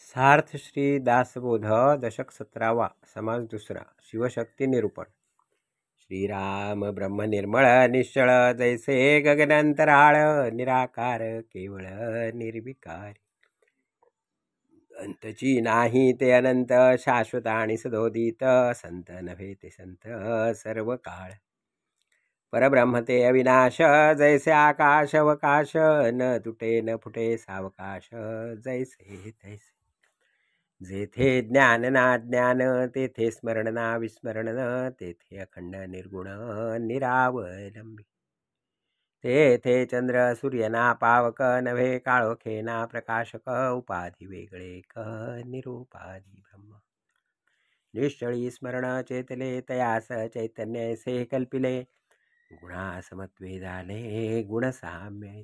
सार्थ श्री दासबोध दशक 17वा समास दुसरा शिवशक्ती निरूपण। श्रीराम ब्रह्म निर्मळ निश्चळ जैसे गगनांतराळ निराकार केवळ निर्विकार अंतची नाही ते अनंत शाश्वत आणि सदोदित संत नव्हे ते संत सर्व काळ परब्रह्म ते अविनाश जैसे आकाश अवकाश न तुटे न फुटे सावकाश जैसे तैसे जेथे ज्ञान ना ज्ञान तेथे स्मरण ना विस्मरण तेथे अखंड निर्गुण निरावलंबी तेथे चंद्र सूर्य ना पावक नव्हे काळोखे ना प्रकाशक उपाधी वेगळे क निरुपाधी ब्रह्म निश्चळी स्मरण चेतले तयास चैतन्य से कल्पिले गुणासमत्वे झाले गुणसाम्य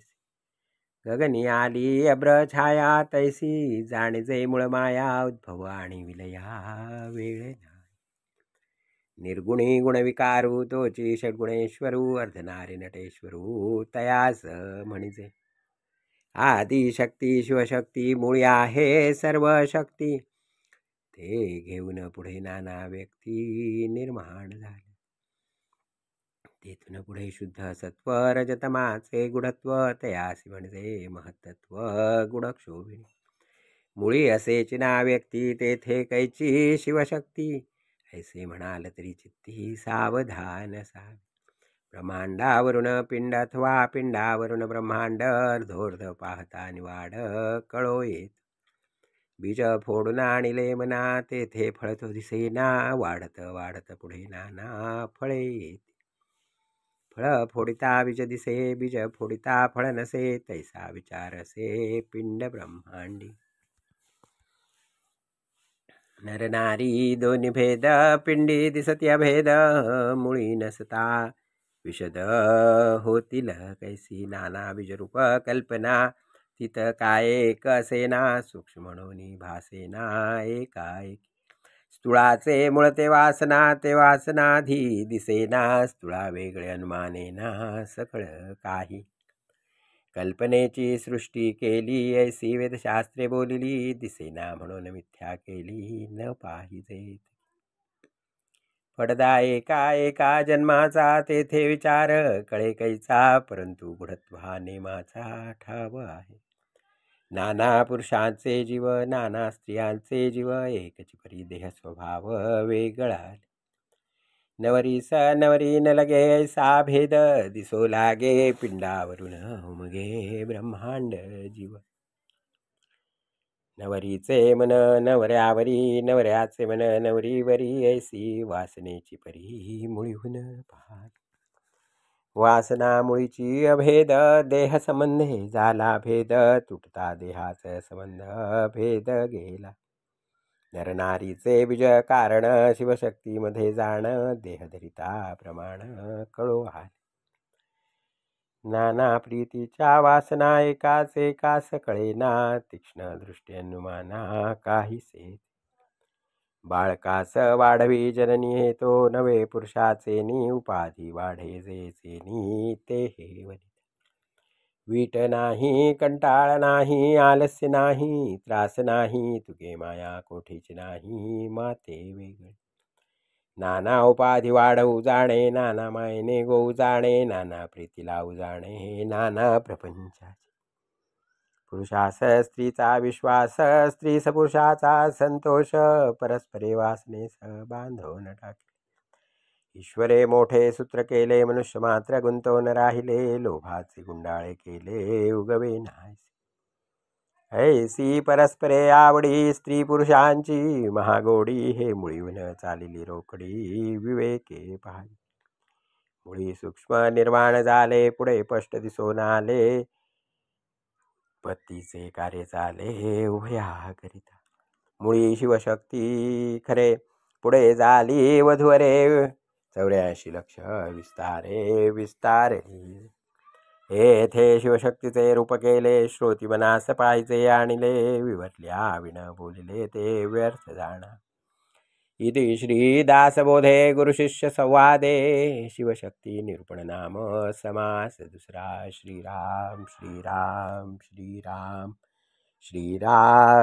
गगनी आली अब्र छाया तैसी जाणीजे मूळ माया उद्भव आणि विलया वेळ नाही निर्गुणी गुणविकारू तोची षड्गुणेश्वरू अर्धनारी नटेश्वरू तयास म्हणिजे आदिशक्ती शिवशक्ती मूळी आहे सर्व शक्ती ते घेऊन पुढे नाना व्यक्ती निर्माण झाले तेथून पुढे शुद्ध सत्व रजतमाचे गुणत्व तयासी म्हणजे महत्त्व गुणक्षोभिणी मुळी असेची ना व्यक्ती तेथे कैची शिवशक्ती ऐसे म्हणाल तरी चित्ती सावधान सावी ब्रह्मांडावरून पिंड अथवा पिंडावरून ब्रह्मांड अर्धोर्ध पाहता निवाड कळो येत बीज फोडून आणिले मना तेथे फळतो दिसेना वाढत वाढत पुढे नाना फळे येत फळ फोडिता बीज दिसे बीज फोडिता फळ नसे तैसा विचार असे पिंड ब्रह्मांडी नर नारी दोन्ही भेद पिंडी दिसती अभेद मुळी नसता विशद होतील कैसी नाना बीजरूप कल्पना तिथ काय एक असेना सूक्ष्म म्हणून भासेना एकाएकी स्थूळाचे मूळ ते वासनाधी दिसेना स्थूळा वेगळे अनुमानेना सकळ काही कल्पनेची सृष्टी केली ऐसी वेदशास्त्रे बोलिली दिसेना म्हणून मिथ्या केली न पाहिजे फडदा एका जन्माचा तेथे विचार कळे कैचा परंतु गुढत्वा नेमाचा ठाव आहे नाना पुरुषांचे जीव नाना स्त्रियांचे जीव एकची परी देह स्वभाव वेगळा नवरी स नवरी न लगे ऐसा भेद दिसो लागे पिंडावरून उमगे ब्रह्मांड जीव नवरीचे मन नवऱ्यावरी नवऱ्याचे मन नवरीवरी ऐसी वासनेची परी मुळीहून पाहत वासना मुळीची अभेद देह संबंधे झाला भेद तुटता देहाचा संबंध भेद गेला नरनारीचे बीज कारण शिवशक्तीमध्ये जाण देह धरिता प्रमाण कळो आले नाना प्रीतीच्या वासना एकाच कळेना तीक्ष्ण दृष्टी अनुमाना काहीसे बाळकास वाढवी जननी हे तो नवे पुरुषाचे नी उपाधी वाढे जेचे नी ते हे वनिता वीट नाही कंटाळ नाही आलस्य नाही त्रास नाही तुगे माया कोठीची नाही माते वेगळे नाना उपाधी वाढवू जाणे नाना मायने गोऊ जाणे नाना प्रीती लावू जाणे नाना प्रपंचाचे पुरुषास स्त्रीचा विश्वास स्त्री सपुरुषाचा संतोष परस्परे वासनेस बांधवून टाकले ईश्वरे मोठे सूत्र केले मनुष्य मात्र गुंतवून राहिले लोभाचे गुंडाळे केले उगवे नाही ऐसी परस्परे आवडी स्त्री पुरुषांची महागोडी हे मुळीहून चालिली रोकडी विवेके पाहिली मुळी सूक्ष्म निर्माण झाले पुढे स्पष्ट दिसून आले पतीचे कार्य झाले उभया करिता मुळी शिवशक्ती खरे पुढे झाली वधूवरे 84 लक्ष विस्तारे येथे शिवशक्तीचे रूप केले श्रोती मनास पाहिजे आणले विवरल्या विण बोलिले ते व्यर्थ जाणा इति श्री दासबोधे गुरुशिष्य संवादे शिवशक्ती निरूपण नाम समास दुसरा श्रीराम श्रीराम श्रीराम श्रीराम